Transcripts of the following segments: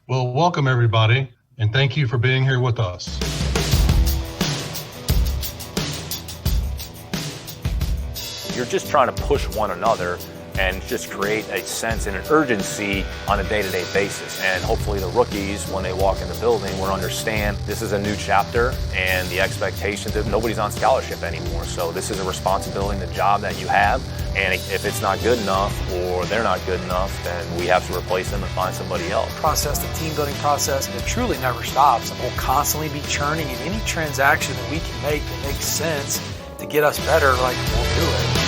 Well, welcome everybody, and thank you for being here with us. You're just trying to push one another and just create a sense and an urgency on a day-to-day basis. And hopefully the rookies, when they walk in the building, will understand this is a new chapter and the expectation that nobody's on scholarship anymore. So this is a responsibility and the job that you have. And if it's not good enough or they're not good enough, then we have to replace them and find somebody else. The team building process, it truly never stops. And we'll constantly be churning, and any transaction that we can make that makes sense to get us better, like, we'll do it.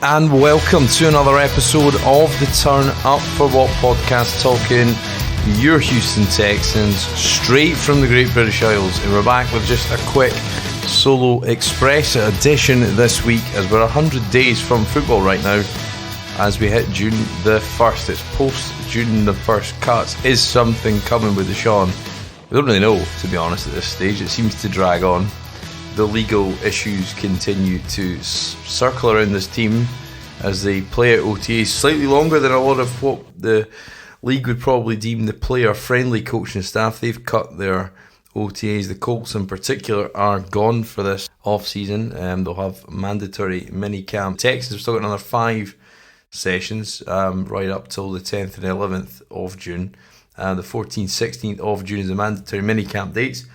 And welcome to another episode of the Turn Up For What podcast, talking your Houston Texans straight from the Great British Isles. And we're back with just a quick solo express edition this week, as we're 100 days from football right now as we hit June the 1st. It's post June the 1st cuts. Is something coming with Deshaun? We don't really know, to be honest, at this stage. It seems to drag on. The legal issues continue to circle around this team as they play at OTAs slightly longer than a lot of what the league would probably deem the player-friendly coaching staff. They've cut their OTAs. The Colts in particular are gone for this off-season. They'll have mandatory mini-camp. Texans have still got another 5 sessions right up till the 10th and 11th of June. The 14th, 16th of June is the mandatory mini-camp dates.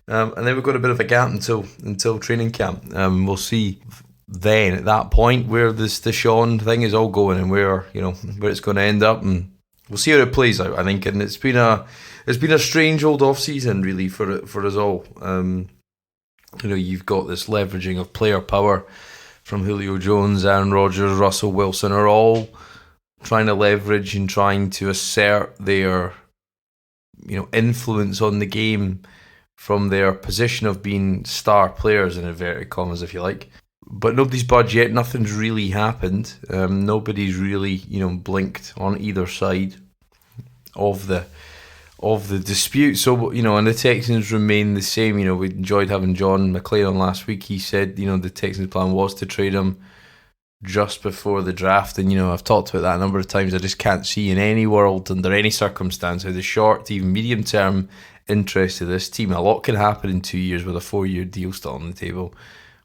And then we've got a bit of a gap until training camp. We'll see then at that point where this Deshaun thing is all going and where it's going to end up, and we'll see how it plays out, I think. And it's been a strange old off season really for us all. You've got this leveraging of player power from Julio Jones, Aaron Rodgers, Russell Wilson are all trying to leverage and trying to assert their influence on the game from their position of being star players, in inverted commas, if you like. But nobody's budged yet. Nothing's really happened. Nobody's really, blinked on either side of the dispute. So, and the Texans remain the same. We enjoyed having John McClain on last week. He said, the Texans' plan was to trade him just before the draft. And, I've talked about that a number of times. I just can't see in any world, under any circumstance, how the short to even medium term interest of this team, a lot can happen in 2 years with a 4-year deal still on the table.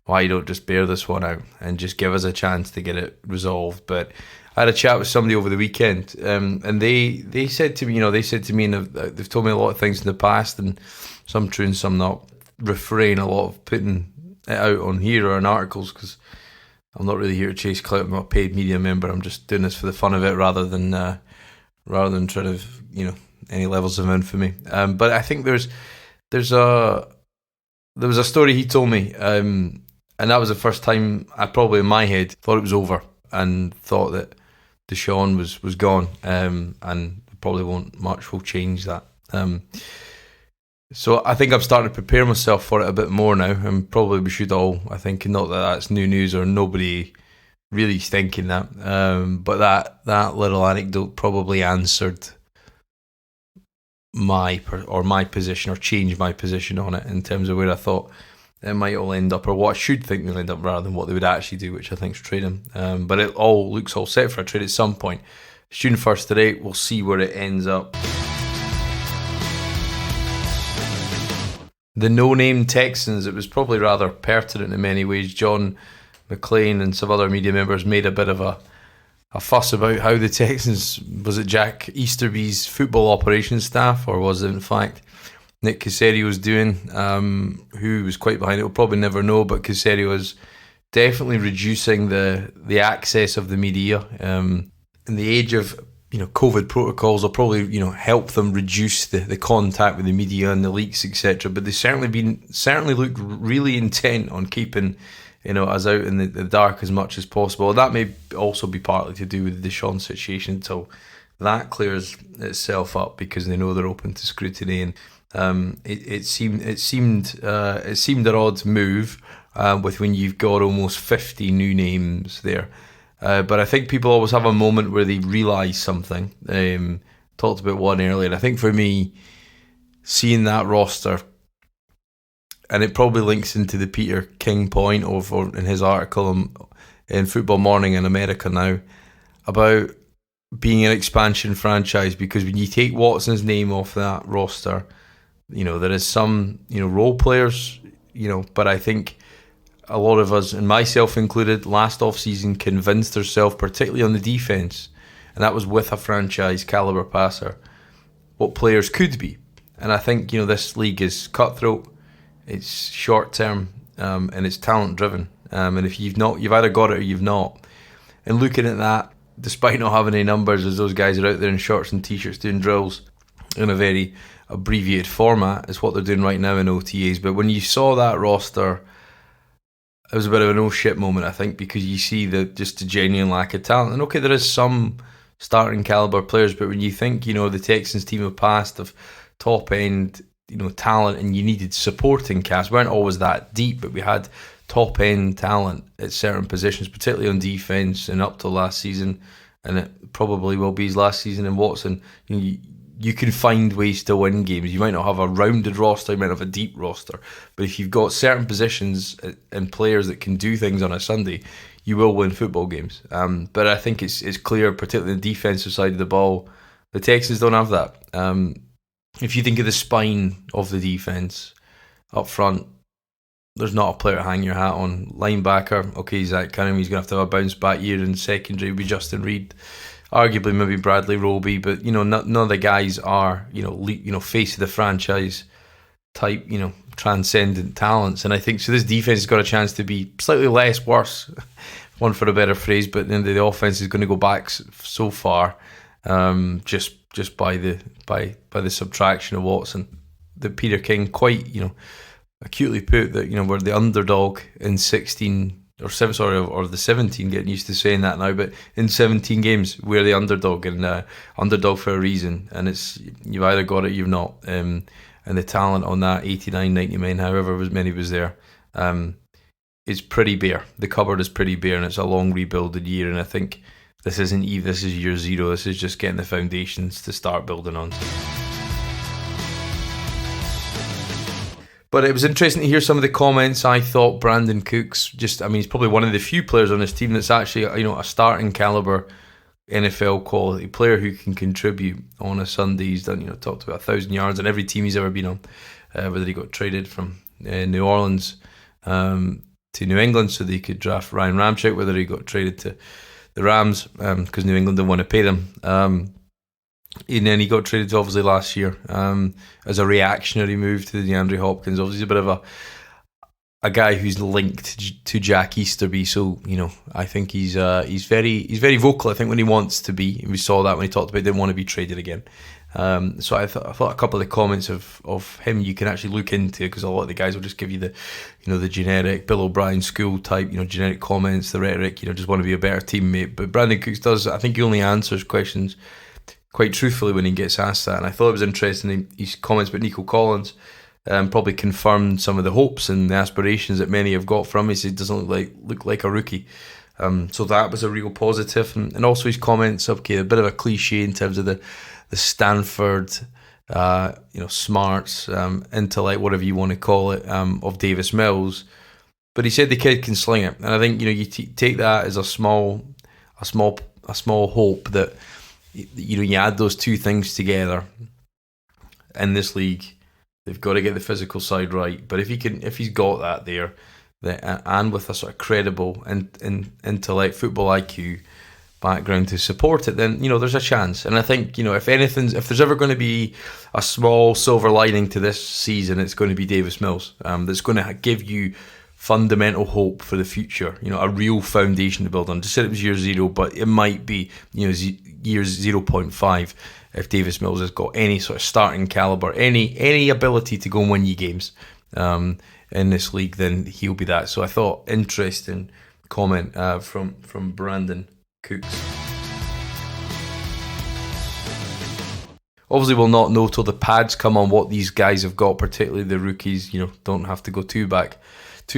Why you don't just bear this one out and just give us a chance to get it resolved? But I had a chat with somebody over the weekend, and they said to me, and they've told me a lot of things in the past, and some true and some not. Refrain a lot of putting it out on here or in articles, because I'm not really here to chase clout. I'm not a paid media member. I'm just doing this for the fun of it, rather than trying to any levels of infamy. But I think there was a story he told me, and that was the first time I probably in my head thought it was over and thought that Deshaun was gone, and probably much will change that. So I think I'm starting to prepare myself for it a bit more now, and probably we should all, I think, not that that's new news or nobody really is thinking that, but that little anecdote probably answered my position, or changed my position on it in terms of where I thought it might all end up, or what I should think they'll end up, rather than what they would actually do, which I think is trade him. But it all looks all set for a trade at some point. June 1st today, we'll see where it ends up. The no-name Texans, it was probably rather pertinent in many ways. John McClain and some other media members made a bit of a fuss about how the Texans, was it Jack Easterby's football operations staff, or was it in fact Nick Caserio was doing, who was quite behind it? We'll probably never know, but Caserio was definitely reducing the access of the media. In the age of COVID protocols, will probably help them reduce the contact with the media and the leaks, etc. But they certainly look really intent on keeping us out in the dark as much as possible. That may also be partly to do with the Deshaun situation until that clears itself up, because they know they're open to scrutiny. And it seemed an odd move with when you've got almost 50 new names there. But I think people always have a moment where they realise something. Talked about one earlier. I think for me, seeing that roster and it probably links into the Peter King point in his article in Football Morning in America now, about being an expansion franchise, because when you take Watson's name off that roster, there is some, role players, but I think a lot of us, and myself included, last off-season convinced ourselves, particularly on the defence, and that was with a franchise calibre passer, what players could be. And I think, this league is cutthroat, it's short-term, and it's talent-driven. And if you've either got it or you've not. And looking at that, despite not having any numbers, as those guys are out there in shorts and t-shirts doing drills in a very abbreviated format, is what they're doing right now in OTAs. But when you saw that roster, it was a bit of an oh shit moment, I think, because you see just the genuine lack of talent. And okay, there is some starting caliber players, but when you think, the Texans team of past of top end, talent, and you needed supporting cast, we weren't always that deep, but we had top end talent at certain positions, particularly on defense, and up to last season, and it probably will be his last season in Watson. You can find ways to win games. You might not have a rounded roster, you might have a deep roster, but if you've got certain positions and players that can do things on a Sunday, you will win football games. But I think it's clear, particularly the defensive side of the ball, the Texans don't have that. If you think of the spine of the defense up front, there's not a player to hang your hat on. Linebacker, okay, Zach Cunningham, he's going to have a bounce back year. In secondary, will be Justin Reed, arguably maybe Bradley Roby, but none of the guys are face of the franchise type, transcendent talents. And I think so. This defense has got a chance to be slightly less worse, one for a better phrase, but then the offense is going to go back so far, just by the subtraction of Watson. The Peter King quite acutely put that we're the underdog in 16 or 7, or the 17, getting used to saying that now, but in 17 games we're the underdog, and underdog for a reason, and it's you've either got it, you've not, and the talent on that 89, 90 men, however many was there, is pretty bare. The cupboard is pretty bare, and it's a long rebuilded year, and I think this is year zero. This is just getting the foundations to start building on. But it was interesting to hear some of the comments. I thought Brandon Cooks, he's probably one of the few players on this team that's actually, a starting caliber NFL quality player who can contribute on a Sunday. He's done, talked about 1,000 yards on every team he's ever been on, whether he got traded from New Orleans to New England so they could draft Ryan Ramczyk, whether he got traded to the Rams because New England didn't want to pay them. And then he got traded obviously last year as a reactionary move to DeAndre Hopkins. Obviously, he's a bit of a guy who's linked to Jack Easterby. So I think he's very vocal. I think when he wants to be, we saw that when he talked about didn't want to be traded again. So I thought a couple of the comments of him you can actually look into, because a lot of the guys will just give you the generic Bill O'Brien school type generic comments, the rhetoric, just want to be a better teammate. But Brandon Cooks does. I think he only answers questions quite truthfully when he gets asked that, and I thought it was interesting. His comments about Nico Collins probably confirmed some of the hopes and the aspirations that many have got from him. He said he doesn't look like a rookie, so that was a real positive. And also his comments, okay, a bit of a cliche in terms of the Stanford, smarts, intellect, whatever you want to call it, of Davis Mills, but he said the kid can sling it, and I think you take that as a small hope that. You add those two things together in this league, they've got to get the physical side right. But if he's got that there, and with a sort of credible and intellect, football IQ background to support it, then there's a chance. And I think if there's ever going to be a small silver lining to this season, it's going to be Davis Mills. That's going to give you fundamental hope for the future, a real foundation to build on. Just said it was year zero, but it might be year 0.5 if Davis Mills has got any sort of starting caliber, any ability to go and win you games in this league, then he'll be that. So I thought interesting comment from Brandon Cooks. Obviously, we'll not know till the pads come on what these guys have got, particularly the rookies. Don't have to go too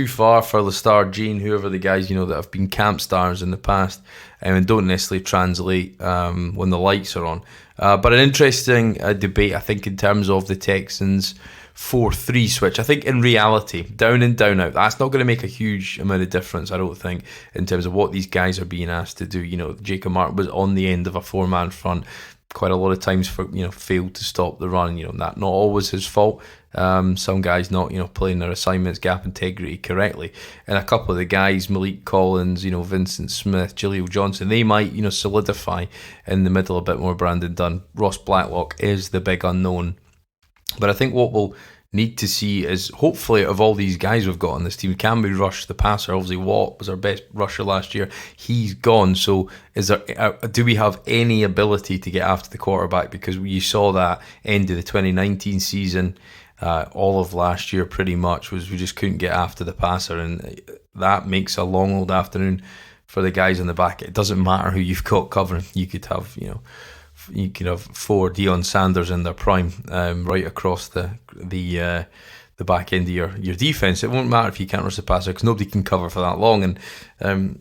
far for Lestard, Gene, whoever the guys that have been camp stars in the past, and don't necessarily translate when the lights are on. But an interesting debate, I think, in terms of the Texans' 4-3 switch. I think in reality, down and down out, that's not going to make a huge amount of difference, I don't think, in terms of what these guys are being asked to do. Jacob Martin was on the end of a 4-man front quite a lot of times failed to stop the run. That not always his fault. Some guys not playing their assignments, gap integrity correctly, and a couple of the guys, Malik Collins, Vincent Smith, Jaleel Johnson, they might solidify in the middle a bit more. Brandon Dunn, Ross Blacklock is the big unknown, but I think what we'll need to see is, hopefully, of all these guys we've got on this team, can we rush the passer? Obviously, Watt was our best rusher last year. He's gone. So do we have any ability to get after the quarterback? Because you saw that end of the 2019 season, all of last year pretty much, was we just couldn't get after the passer, and that makes a long old afternoon for the guys in the back. It doesn't matter who you've got covering. You could have, four Deion Sanders in their prime, right across the back end of your defense. It won't matter if you can't rush the passer, because nobody can cover for that long. And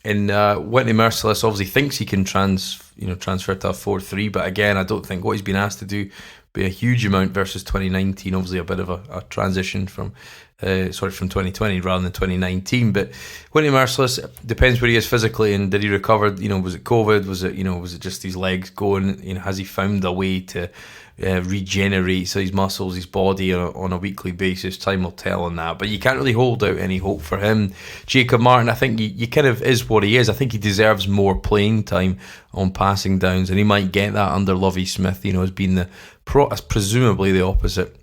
Whitney Mercilus obviously thinks he can transfer to a 4-3, but again, I don't think what he's been asked to do be a huge amount versus 2019. Obviously, a bit of a transition from 2020 rather than 2019. But Whitney Mercilus, depends where he is physically, and did he recover? Was it COVID? Was it just his legs going? Has he found a way to regenerate his muscles, his body on a weekly basis? Time will tell on that, but you can't really hold out any hope for him. Jacob Martin, I think he kind of is what he is. I think he deserves more playing time on passing downs, and he might get that under Lovie Smith. Has been presumably the opposite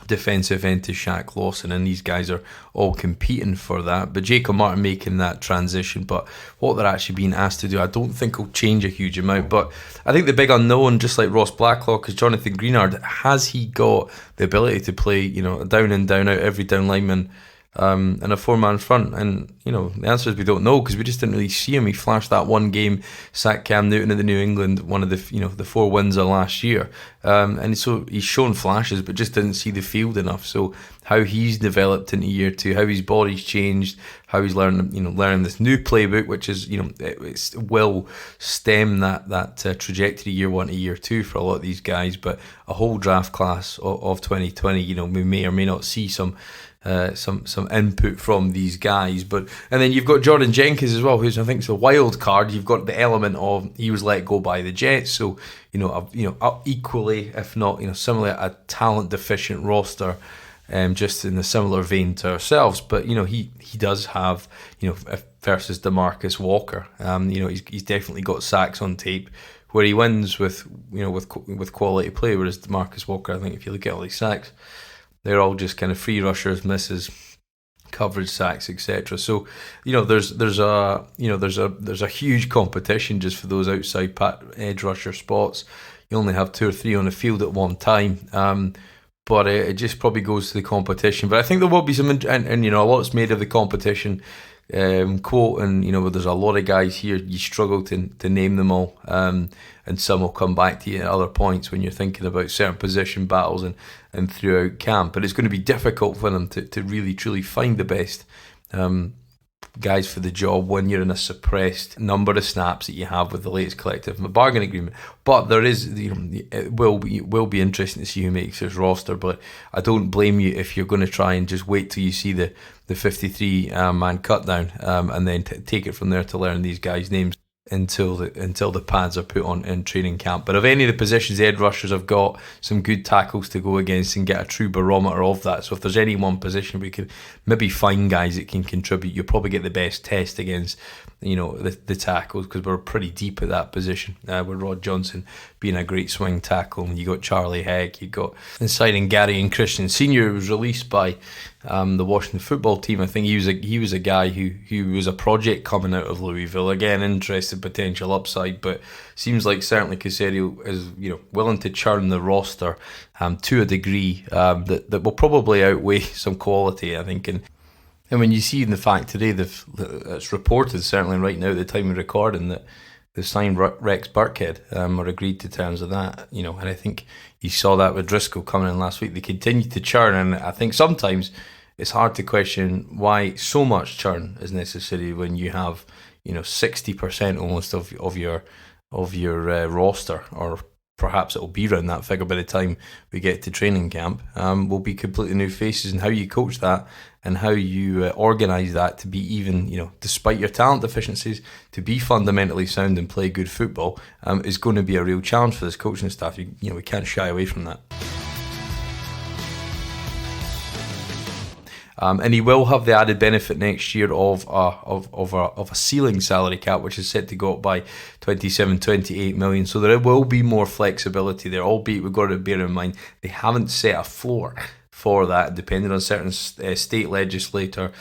defensive end to Shaq Lawson, and these guys are all competing for that. But Jacob Martin making that transition, but what they're actually being asked to do, I don't think will change a huge amount. But I think the big unknown, just like Ross Blacklock, is Jonathan Greenard. Has he got the ability to play, down and down out, every down lineman in a 4-man front? And the answer is we don't know, because we just didn't really see him. He flashed that one game, sacked Cam Newton at the New England, one of the the 4 wins of last year, and so he's shown flashes but just didn't see the field enough. So how he's developed into year 2, how his body's changed, how he's learning this new playbook, which is it will stem that trajectory year 1 to year 2 for a lot of these guys. But a whole draft class of 2020, we may or may not see some input from these guys. And then you've got Jordan Jenkins as well, who's I think is a wild card. You've got the element of he was let go by the Jets, so equally, if not similarly, a talent deficient roster, just in a similar vein to ourselves. But he does have versus DeMarcus Walker, he's definitely got sacks on tape where he wins with quality play, whereas DeMarcus Walker, I think if you look at all these sacks, they're all just kind of free rushers, misses, coverage sacks, etc. So there's a huge competition just for those outside edge rusher spots. You only have 2 or 3 on the field at one time, but it just probably goes to the competition. But I think there will be some, and a lot's made of the competition quote, and there's a lot of guys here, you struggle to name them all, and some will come back to you at other points when you're thinking about certain position battles and throughout camp. But it's going to be difficult for them to really truly find the best guys for the job when you're in a suppressed number of snaps that you have with the latest collective bargain agreement. But there is, it will be interesting to see who makes this roster. But I don't blame you if you're going to try and just wait till you see the 53 man cut down, and then take it from there to learn these guys' names until the pads are put on in training camp. But of any of the positions, the edge rushers have got some good tackles to go against and get a true barometer of that. So if there's any one position we could maybe find guys that can contribute, you'll probably get the best test against the tackles, because we're pretty deep at that position, with Rod Johnson being a great swing tackle. You got Charlie Heck, you got signing Gary and Christian Sr., who was released by the Washington football team. I think he was a guy who was a project coming out of Louisville. Again, interesting potential upside, but seems like certainly Caserio is willing to churn the roster to a degree that will probably outweigh some quality, I think. And when you see in the fact today, it's reported certainly right now at the time of recording that they've signed Rex Burkhead, or agreed to terms of that, and I think you saw that with Driscoll coming in last week. They continue to churn, and I think sometimes it's hard to question why so much churn is necessary when you have 60% almost of your roster, or perhaps it'll be around that figure by the time we get to training camp, will be completely new faces, and how you coach that and how you organise that to be even, despite your talent deficiencies, to be fundamentally sound and play good football is going to be a real challenge for this coaching staff. We can't shy away from that. And he will have the added benefit next year of a ceiling salary cap, which is set to go up by 27-28 million. So there will be more flexibility there, albeit we've got to bear in mind they haven't set a floor for that, depending on certain state legislator.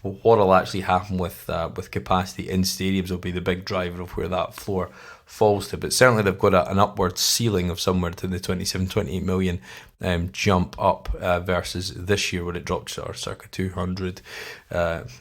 What'll actually happen with capacity in stadiums will be the big driver of where that floor falls to. But certainly they've got an upward ceiling of somewhere to the 27-28 million jump up versus this year, where it dropped to circa 200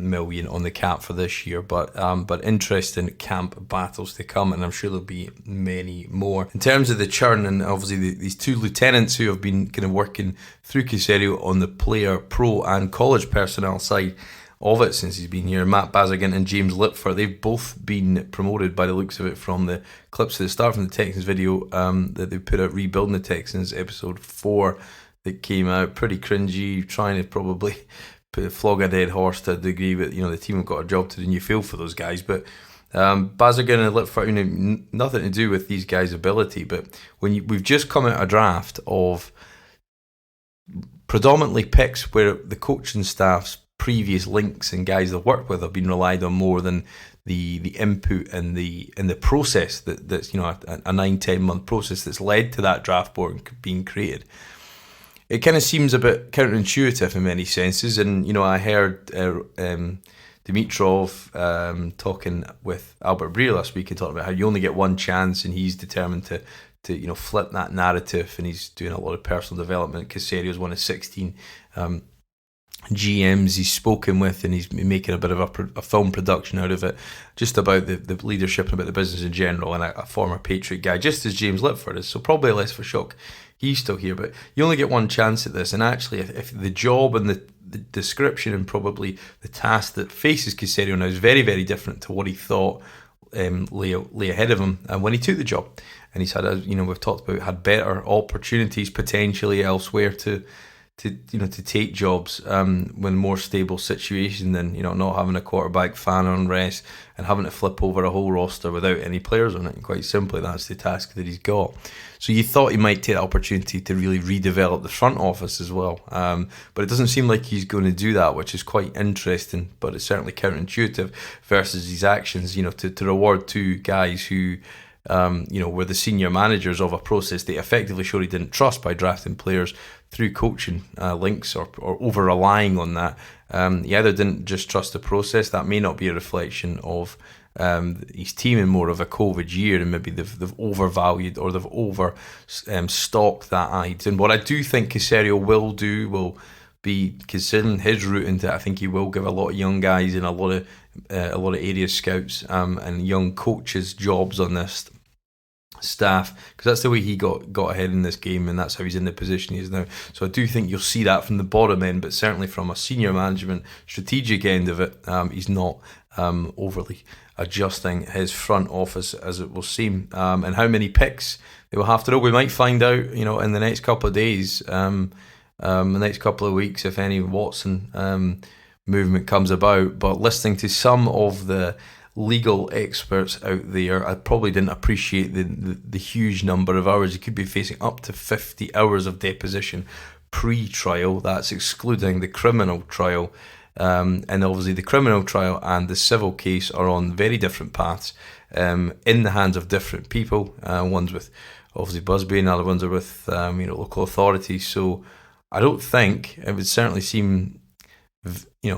million on the cap for this year. But interesting camp battles to come, and I'm sure there'll be many more. In terms of the churn, and obviously these two lieutenants who have been kind of working through Caserio on the player, pro and college personnel side of it since he's been here, Matt Bazirgan and James Lipford, they've both been promoted by the looks of it from the clips at the start from the Texans video that they put out, Rebuilding the Texans, episode 4 that came out. Pretty cringy, trying to probably flog a dead horse to a degree, but the team have got a job to do and you feel for those guys. But Bazirgan and Lipford, nothing to do with these guys' ability, but we've just come out a draft of predominantly picks where the coaching staff's previous links and guys they've worked with have been relied on more than the input and the process that's a 9-10 month process that's led to that draft board being created. It kind of seems a bit counterintuitive in many senses, and I heard Dimitrov talking with Albert Breer last week and talking about how you only get one chance, and he's determined to flip that narrative, and he's doing a lot of personal development. Caserio's one of 16 GMs he's spoken with, and he's making a bit of a film production out of it, just about the leadership and about the business in general, and a former Patriot guy, just as James Lipford is, so probably less of a shock he's still here. But you only get one chance at this, and actually if the job and the description and probably the task that faces Caserio now is very, very different to what he thought lay ahead of him when he took the job. And he's had, we've talked about, had better opportunities potentially elsewhere to take jobs when more stable situation than not having a quarterback, fan unrest, and having to flip over a whole roster without any players on it. And quite simply, that's the task that he's got. So you thought he might take the opportunity to really redevelop the front office as well, but it doesn't seem like he's going to do that, which is quite interesting. But it's certainly counterintuitive versus his actions. To reward two guys who were the senior managers of a process they effectively showed he didn't trust by drafting players through coaching links or over relying on that. He either didn't just trust the process, that may not be a reflection of his team in more of a COVID year, and maybe they've overvalued or they've stocked that ide. And what I do think Caserio will be considering his route into it. I think he will give a lot of young guys and a lot of area scouts and young coaches jobs on this staff, because that's the way he got ahead in this game, and that's how he's in the position he is now. So I do think you'll see that from the bottom end, but certainly from a senior management strategic end of it, he's not overly adjusting his front office, as it will seem. And how many picks they will have to know, we might find out in the next couple of days, the next couple of weeks, if any Watson movement comes about. But listening to some of the legal experts out there, I probably didn't appreciate the huge number of hours. He could be facing up to 50 hours of deposition pre-trial. That's excluding the criminal trial. And obviously the criminal trial and the civil case are on very different paths, in the hands of different people. One's with obviously Busby, and other ones are with local authorities. So I don't think, it would certainly seem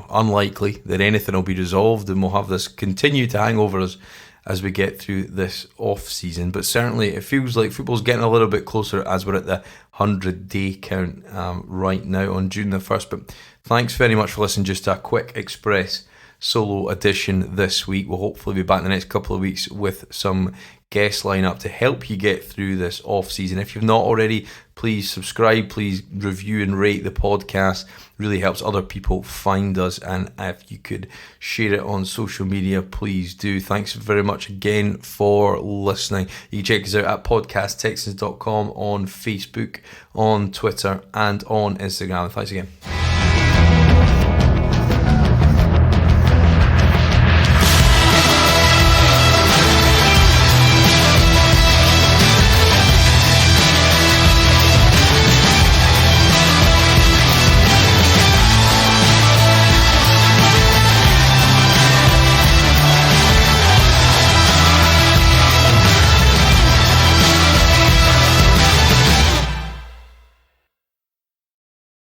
unlikely that anything will be resolved, and we'll have this continue to hang over us as we get through this off season. But certainly it feels like football's getting a little bit closer as we're at the 100-day count right now on June the 1st. But thanks very much for listening. Just a quick express solo edition this week. We'll hopefully be back in the next couple of weeks with some guest lineup to help you get through this off season. If you've not already, please subscribe, please review and rate the podcast. Really helps other people find us, and if you could share it on social media, please do. Thanks very much again for listening. You can check us out at podcasttexans.com on Facebook, on Twitter and on Instagram. Thanks again.